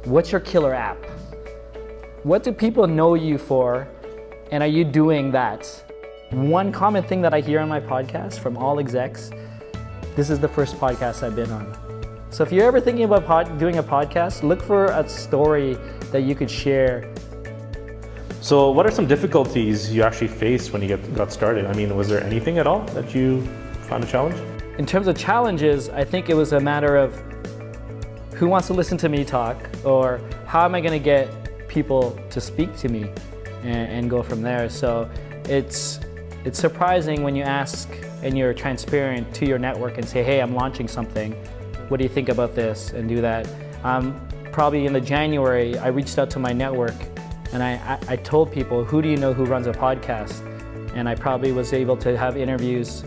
what's your killer app? What do people know you for, and are you doing that? One common thing that I hear on my podcast from all execs, this is the first podcast I've been on. So if you're ever thinking about doing a podcast, look for a story that you could share. So what are some difficulties you actually faced when you got started? I mean, was there anything at all that you found a challenge? In terms of challenges, I think it was a matter of who wants to listen to me talk, or how am I going to get people to speak to me and go from there. So it's surprising when you ask and you're transparent to your network and say, hey, I'm launching something. What do you think about this? And do that. Probably in the January, I reached out to my network and I told people, who do you know who runs a podcast? And I probably was able to have interviews,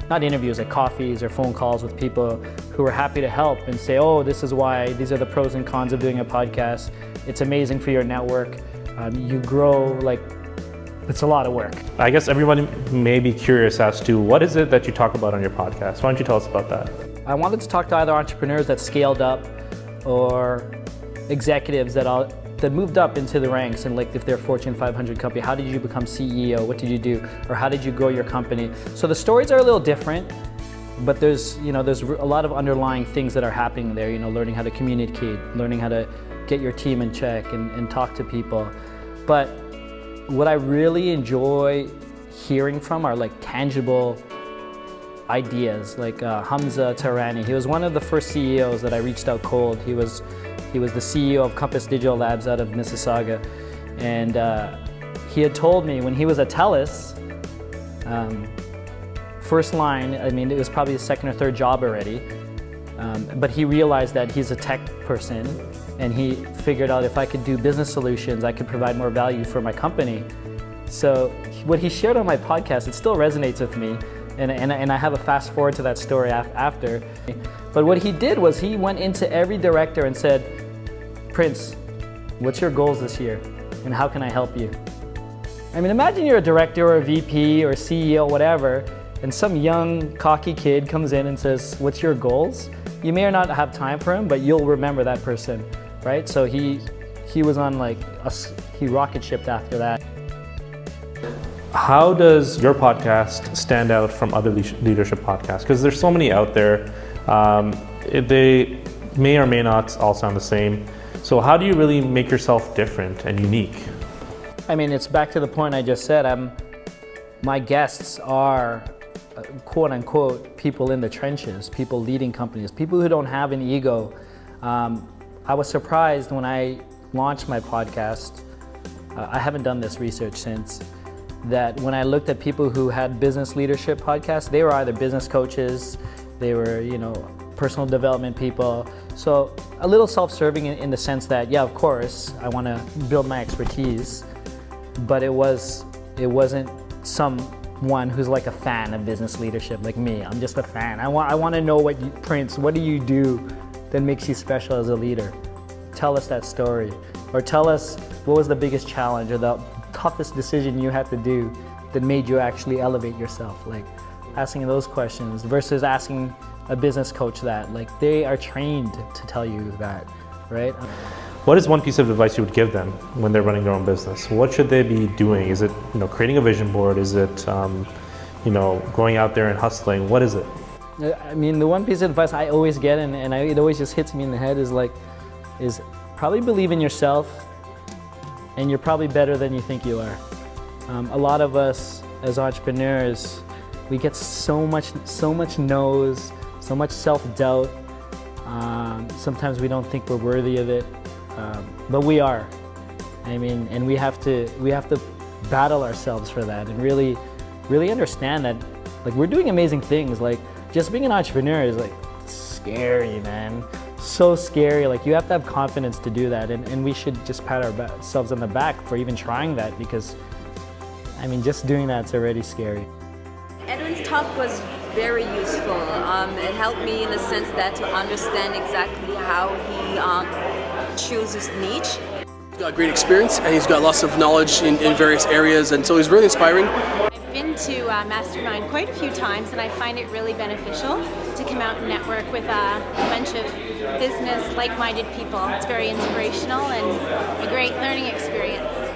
not interviews, like coffees or phone calls with people who were happy to help and say, oh, this is why, these are the pros and cons of doing a podcast. It's amazing for your network. You grow, like, it's a lot of work. I guess everyone may be curious as to what is it that you talk about on your podcast? Why don't you tell us about that? I wanted to talk to either entrepreneurs that scaled up or executives that moved up into the ranks, and like if they're a Fortune 500 company, how did you become CEO? What did you do? Or how did you grow your company? So the stories are a little different, but there's a lot of underlying things that are happening there, learning how to communicate, learning how to get your team in check and talk to people. But what I really enjoy hearing from are like tangible ideas, like Hamza Tarani. He was one of the first CEOs that I reached out cold. He was the CEO of Compass Digital Labs out of Mississauga. And he had told me when he was at TELUS, first line, I mean, it was probably his second or third job already, but he realized that he's a tech person, and he figured out if I could do business solutions, I could provide more value for my company. So what he shared on my podcast, it still resonates with me, and I have a fast forward to that story after. But what he did was he went into every director and said, Prince, what's your goals this year, and how can I help you? I mean, imagine you're a director or a VP or a CEO, whatever, and some young, cocky kid comes in and says, what's your goals? You may or not have time for him, but you'll remember that person, right? So he was on he rocket shipped after that. How does your podcast stand out from other leadership podcasts? Because there's so many out there. They may or may not all sound the same. So how do you really make yourself different and unique? I mean, it's back to the point I just said. My guests are quote unquote people in the trenches, people leading companies, people who don't have an ego. I was surprised when I launched my podcast. I haven't done this research since, that when I looked at people who had business leadership podcasts, they were either business coaches, they were, personal development people. So a little self-serving in the sense that, yeah, of course, I want to build my expertise, but it wasn't someone who's like a fan of business leadership like me. I'm just a fan. I want to know Prince, what do you do that makes you special as a leader? Tell us that story, or tell us what was the biggest challenge or the toughest decision you had to do that made you actually elevate yourself. Like asking those questions versus asking a business coach that. Like, they are trained to tell you that, right? What is one piece of advice you would give them when they're running their own business? What should they be doing? Is it creating a vision board? Is it going out there and hustling? What is it? I mean, the one piece of advice I always get, and it always just hits me in the head, is probably believe in yourself, and you're probably better than you think you are. A lot of us as entrepreneurs, we get so much no's, so much self-doubt. Sometimes we don't think we're worthy of it, but we are. I mean, and we have to battle ourselves for that, and really understand that, like, we're doing amazing things. Like, just being an entrepreneur is like scary, man. So scary. Like, you have to have confidence to do that, and we should just pat ourselves on the back for even trying that, because I mean, just doing that's already scary. Edwin's talk was very useful. It helped me in the sense that to understand exactly how he chooses niche. He's got great experience, and he's got lots of knowledge in various areas, and so he's really inspiring. I've been to Mastermind quite a few times, and I find it really beneficial to come out and network with a bunch of business, like-minded people. It's very inspirational and a great learning experience.